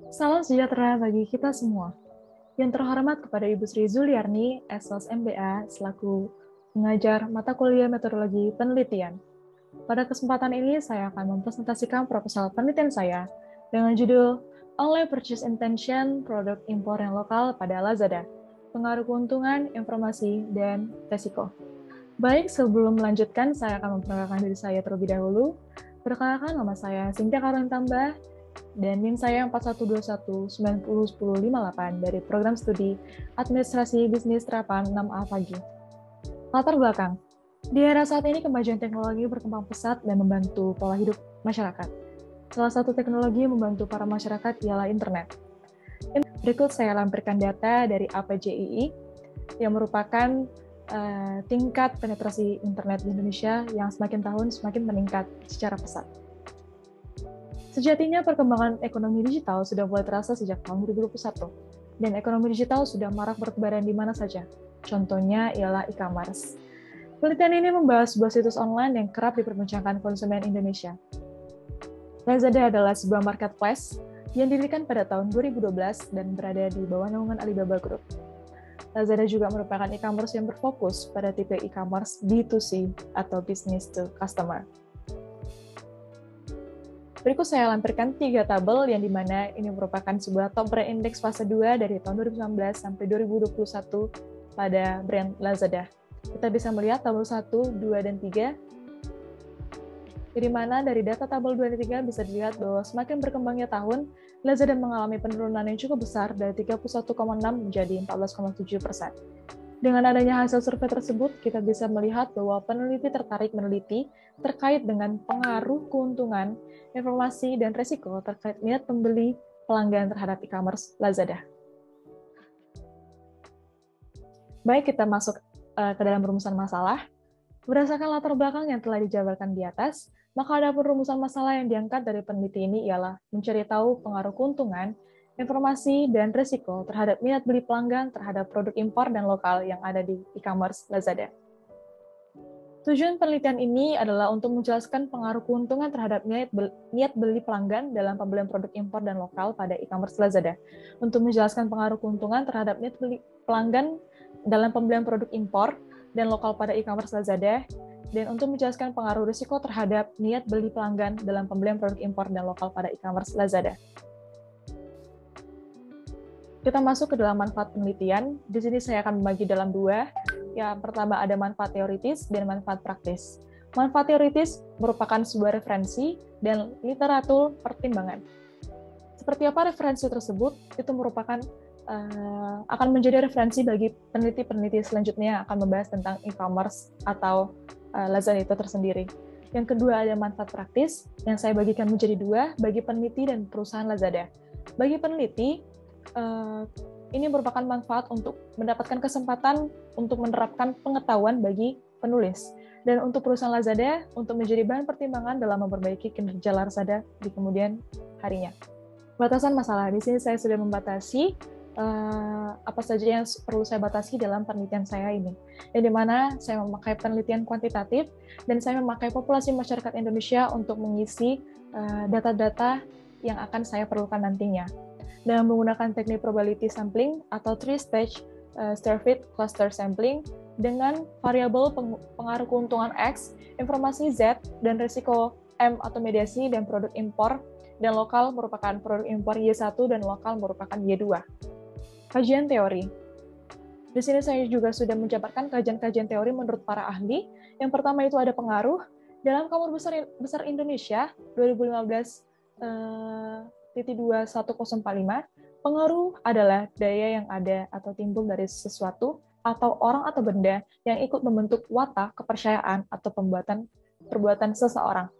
Salam sejahtera bagi kita semua. Yang terhormat kepada Ibu Sri Zuliarni, SOS MBA, selaku pengajar mata kuliah metodologi penelitian. Pada kesempatan ini, saya akan mempresentasikan proposal penelitian saya dengan judul Online Purchase Intention Produk Impor yang Lokal pada Lazada, Pengaruh Keuntungan, Informasi, dan Resiko. Baik, sebelum melanjutkan, saya akan memperkenalkan diri saya terlebih dahulu. Perkenalkan, nama saya Cynthia Karolin Tambah, dan NIM saya 4121901058 dari Program Studi Administrasi Bisnis Terapan 6A Pagi. Latar belakang. Di era saat ini, kemajuan teknologi berkembang pesat dan membantu pola hidup masyarakat. Salah satu teknologi yang membantu para masyarakat ialah internet. Berikut saya lampirkan data dari APJII yang merupakan tingkat penetrasi internet di Indonesia yang semakin tahun semakin meningkat secara pesat. Sejatinya perkembangan ekonomi digital sudah mulai terasa sejak tahun 2021, dan ekonomi digital sudah marak bertebaran di mana saja. Contohnya ialah e-commerce. Penelitian ini membahas sebuah situs online yang kerap diperbincangkan konsumen Indonesia. Lazada adalah sebuah marketplace yang didirikan pada tahun 2012 dan berada di bawah naungan Alibaba Group. Lazada juga merupakan e-commerce yang berfokus pada tipe e-commerce B2C atau business to customer. Berikut saya lampirkan 3 tabel yang dimana ini merupakan sebuah top brand index fase 2 dari tahun 2019 sampai 2021 pada brand Lazada. Kita bisa melihat tabel 1, 2, dan 3. Di mana dari data tabel 2 dan 3 bisa dilihat bahwa semakin berkembangnya tahun, Lazada mengalami penurunan yang cukup besar dari 31,6 menjadi 14,7%. Dengan adanya hasil survei tersebut, kita bisa melihat bahwa peneliti tertarik meneliti terkait dengan pengaruh keuntungan, informasi, dan resiko terkait minat pembeli pelanggan terhadap e-commerce Lazada. Baik, kita masuk ke dalam rumusan masalah. Berdasarkan latar belakang yang telah dijabarkan di atas, maka ada rumusan masalah yang diangkat dari peneliti ini ialah mencari tahu pengaruh keuntungan, informasi, dan risiko terhadap minat beli pelanggan terhadap produk impor dan lokal yang ada di e-commerce Lazada. Tujuan penelitian ini adalah untuk menjelaskan pengaruh keuntungan terhadap niat beli pelanggan dalam pembelian produk impor dan lokal pada e-commerce Lazada. Untuk menjelaskan pengaruh keuntungan terhadap niat beli pelanggan dalam pembelian produk impor dan lokal pada e-commerce Lazada, dan untuk menjelaskan pengaruh risiko terhadap niat beli pelanggan dalam pembelian produk impor dan lokal pada e-commerce Lazada. Kita masuk ke dalam manfaat penelitian. Di sini saya akan membagi dalam 2. Yang pertama ada manfaat teoritis dan manfaat praktis. Manfaat teoritis merupakan sebuah referensi dan literatur pertimbangan. Seperti apa referensi tersebut? Itu merupakan akan menjadi referensi bagi peneliti-peneliti selanjutnya yang akan membahas tentang e-commerce atau Lazada itu tersendiri. Yang kedua ada manfaat praktis yang saya bagikan menjadi 2 bagi peneliti dan perusahaan Lazada. Bagi peneliti, ini merupakan manfaat untuk mendapatkan kesempatan untuk menerapkan pengetahuan bagi penulis. Dan untuk perusahaan Lazada, untuk menjadi bahan pertimbangan dalam memperbaiki kinerja Lazada di kemudian harinya. Batasan masalah, di sini saya sudah membatasi apa saja yang perlu saya batasi dalam penelitian saya ini. Yang dimana saya memakai penelitian kuantitatif dan saya memakai populasi masyarakat Indonesia untuk mengisi data-data yang akan saya perlukan nantinya. Dengan menggunakan teknik probability sampling atau 3-stage stir-fit cluster sampling dengan variabel pengaruh keuntungan X, informasi Z, dan risiko M atau mediasi dan produk impor dan lokal merupakan produk impor Y1 dan lokal merupakan Y2. Kajian teori. Di sini saya juga sudah menjabarkan kajian-kajian teori menurut para ahli. Yang pertama itu ada pengaruh. Dalam Kamus Besar Indonesia 2015-2145, pengaruh adalah daya yang ada atau timbul dari sesuatu atau orang atau benda yang ikut membentuk watak, kepercayaan, atau perbuatan seseorang.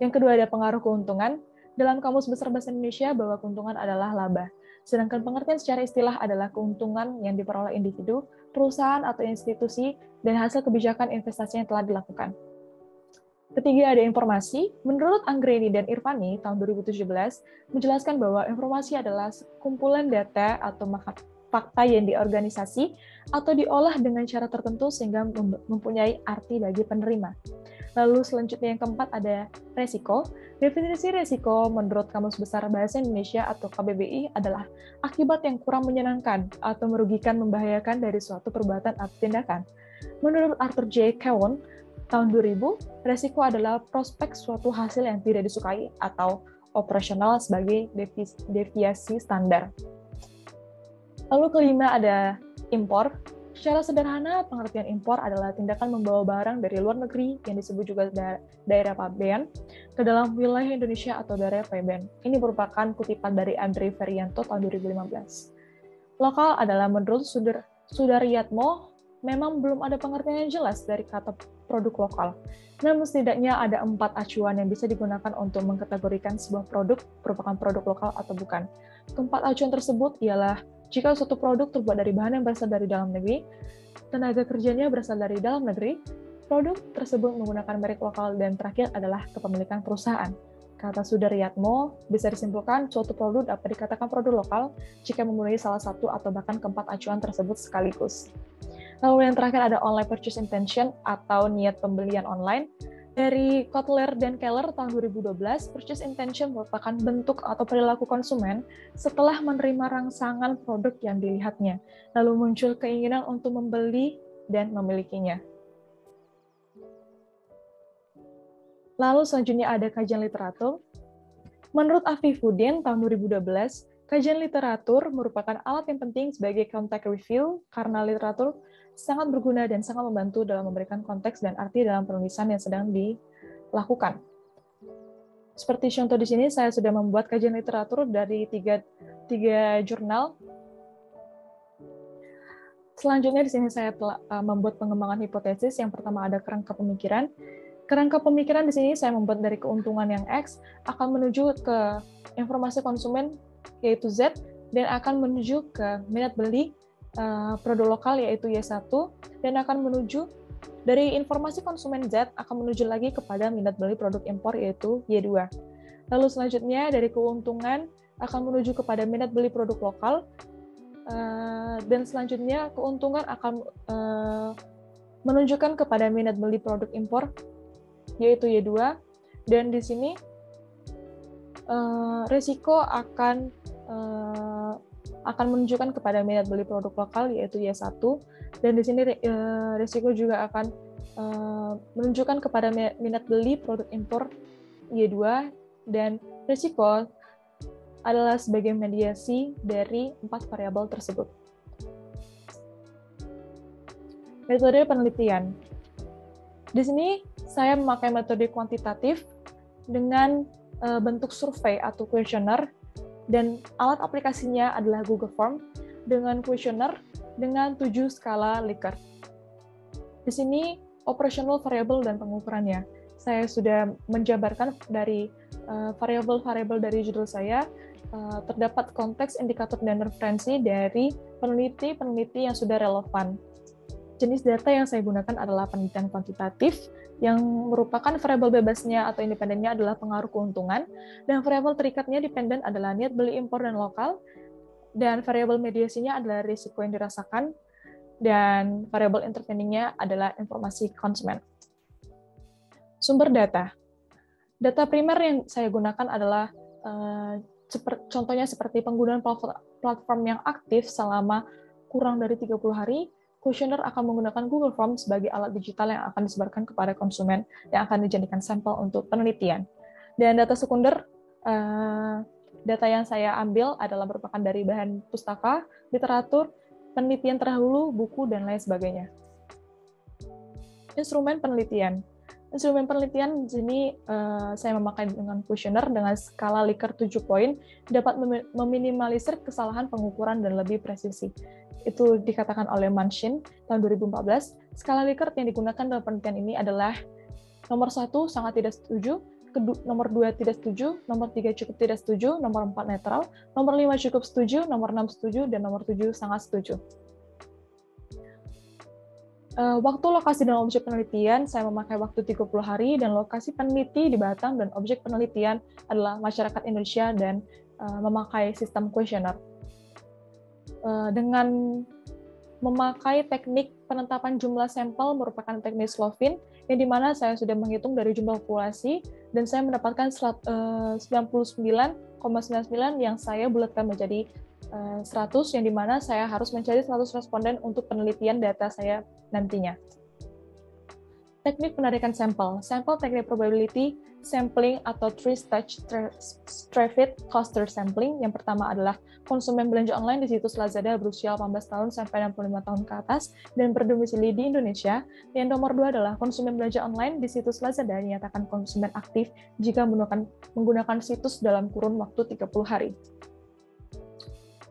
Yang kedua ada pengaruh keuntungan. Dalam Kamus Besar Bahasa Indonesia bahwa keuntungan adalah laba. Sedangkan pengertian secara istilah adalah keuntungan yang diperoleh individu, perusahaan atau institusi, dan hasil kebijakan investasi yang telah dilakukan. Ketiga ada informasi. Menurut Anggreni dan Irvani tahun 2017 menjelaskan bahwa informasi adalah kumpulan data atau fakta yang diorganisasi atau diolah dengan cara tertentu sehingga mempunyai arti bagi penerima. Lalu selanjutnya yang keempat ada resiko. Definisi resiko menurut Kamus Besar Bahasa Indonesia atau KBBI adalah akibat yang kurang menyenangkan atau merugikan, membahayakan dari suatu perbuatan atau tindakan. Menurut Arthur J. Cowan, tahun 2000, resiko adalah prospek suatu hasil yang tidak disukai atau operasional sebagai deviasi standar. Lalu kelima ada impor. Secara sederhana, pengertian impor adalah tindakan membawa barang dari luar negeri yang disebut juga daerah pabean ke dalam wilayah Indonesia atau daerah pabean. Ini merupakan kutipan dari Andre Ferianto tahun 2015. Lokal adalah menurut Sudaryatmo, memang belum ada pengertian yang jelas dari kata produk lokal. Namun setidaknya ada 4 acuan yang bisa digunakan untuk mengkategorikan sebuah produk merupakan produk lokal atau bukan. Keempat acuan tersebut ialah jika suatu produk terbuat dari bahan yang berasal dari dalam negeri, tenaga kerjanya berasal dari dalam negeri, produk tersebut menggunakan merek lokal, dan terakhir adalah kepemilikan perusahaan. Kata Sudaryatmo, bisa disimpulkan suatu produk dapat dikatakan produk lokal jika memenuhi salah satu atau bahkan keempat acuan tersebut sekaligus. Lalu yang terakhir ada online purchase intention atau niat pembelian online. Dari Kotler dan Keller tahun 2012, purchase intention merupakan bentuk atau perilaku konsumen setelah menerima rangsangan produk yang dilihatnya, lalu muncul keinginan untuk membeli dan memilikinya. Lalu selanjutnya ada kajian literatur. Menurut Afifuddin tahun 2012, kajian literatur merupakan alat yang penting sebagai context review karena literatur sangat berguna dan sangat membantu dalam memberikan konteks dan arti dalam penulisan yang sedang dilakukan. Seperti contoh di sini, saya sudah membuat kajian literatur dari tiga jurnal. Selanjutnya di sini saya telah membuat pengembangan hipotesis. Yang pertama ada kerangka pemikiran. Kerangka pemikiran di sini saya membuat dari keuntungan yang X akan menuju ke informasi konsumen yaitu Z dan akan menuju ke minat beli produk lokal yaitu Y1 dan akan menuju dari informasi konsumen Z akan menuju lagi kepada minat beli produk impor yaitu Y2. Lalu selanjutnya dari keuntungan akan menuju kepada minat beli produk lokal dan selanjutnya keuntungan akan menunjukkan kepada minat beli produk impor yaitu Y2 dan di sini resiko akan menunjukkan kepada minat beli produk lokal yaitu Y1 dan di sini risiko juga akan menunjukkan kepada minat beli produk impor Y2 dan risiko adalah sebagai mediasi dari 4 variabel tersebut. Metode penelitian. Di sini saya memakai metode kuantitatif dengan bentuk survei atau kuesioner dan alat aplikasinya adalah Google Form dengan kuesioner dengan 7 skala Likert. Di sini operational variable dan pengukurannya. Saya sudah menjabarkan dari variabel-variabel dari judul saya, terdapat konteks, indikator, dan referensi dari peneliti-peneliti yang sudah relevan. Jenis data yang saya gunakan adalah penelitian kuantitatif, yang merupakan variabel bebasnya atau independennya adalah pengaruh keuntungan, dan variabel terikatnya dependen adalah niat beli impor dan lokal, dan variabel mediasinya adalah risiko yang dirasakan, dan variabel interveningnya adalah informasi konsumen. Sumber data. Data primer yang saya gunakan adalah contohnya seperti penggunaan platform yang aktif selama kurang dari 30 hari, kuesioner akan menggunakan Google Form sebagai alat digital yang akan disebarkan kepada konsumen yang akan dijadikan sampel untuk penelitian. Dan data sekunder, data yang saya ambil adalah merupakan dari bahan pustaka, literatur, penelitian terdahulu, buku, dan lain sebagainya. Instrumen penelitian. Instrumen penelitian di sini saya memakai dengan kuesioner dengan skala Likert 7 poin, dapat meminimalisir kesalahan pengukuran dan lebih presisi. Itu dikatakan oleh Manchin tahun 2014. Skala Likert yang digunakan dalam penelitian ini adalah nomor 1 sangat tidak setuju, nomor 2 tidak setuju, nomor 3 cukup tidak setuju, nomor 4 netral, nomor 5 cukup setuju, nomor 6 setuju, dan nomor 7 sangat setuju. Waktu, lokasi, dan objek penelitian, saya memakai waktu 30 hari, dan lokasi peneliti di Batam, dan objek penelitian adalah masyarakat Indonesia, dan memakai sistem kuesioner. Dengan memakai teknik penetapan jumlah sampel merupakan teknik Slovin yang dimana saya sudah menghitung dari jumlah populasi, dan saya mendapatkan 99,99 yang saya bulatkan menjadi 100, yang dimana saya harus mencari 100 responden untuk penelitian data saya nantinya. Teknik penarikan sampel. Sampel teknik probability sampling atau three-stage stratified cluster sampling. Yang pertama adalah konsumen belanja online di situs Lazada berusia 18 tahun sampai 65 tahun ke atas dan berdomisili di Indonesia. Yang nomor 2 adalah konsumen belanja online di situs Lazada dinyatakan konsumen aktif jika menggunakan situs dalam kurun waktu 30 hari.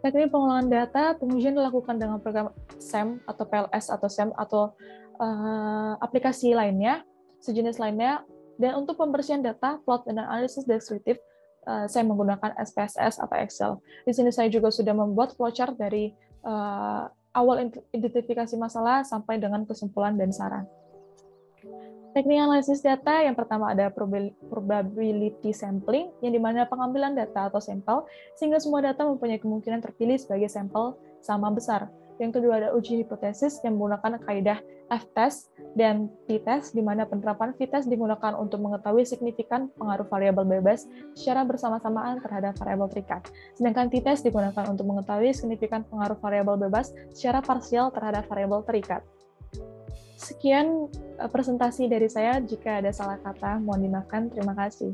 Teknik pengulangan data, pengujian dilakukan dengan program SAM atau PLS atau SAM atau aplikasi lainnya, sejenis lainnya, dan untuk pembersihan data, plot dan analisis deskriptif, saya menggunakan SPSS atau Excel. Di sini saya juga sudah membuat flowchart dari awal identifikasi masalah sampai dengan kesimpulan dan saran. Teknik analisis data yang pertama ada probability sampling, yang dimana pengambilan data atau sampel, sehingga semua data mempunyai kemungkinan terpilih sebagai sampel sama besar. Yang kedua ada uji hipotesis yang menggunakan kaidah F-test dan T-test, di mana penerapan V-test digunakan untuk mengetahui signifikan pengaruh variabel bebas secara bersama-samaan terhadap variabel terikat. Sedangkan T-test digunakan untuk mengetahui signifikan pengaruh variabel bebas secara parsial terhadap variabel terikat. Sekian presentasi dari saya. Jika ada salah kata, mohon dimaafkan. Terima kasih.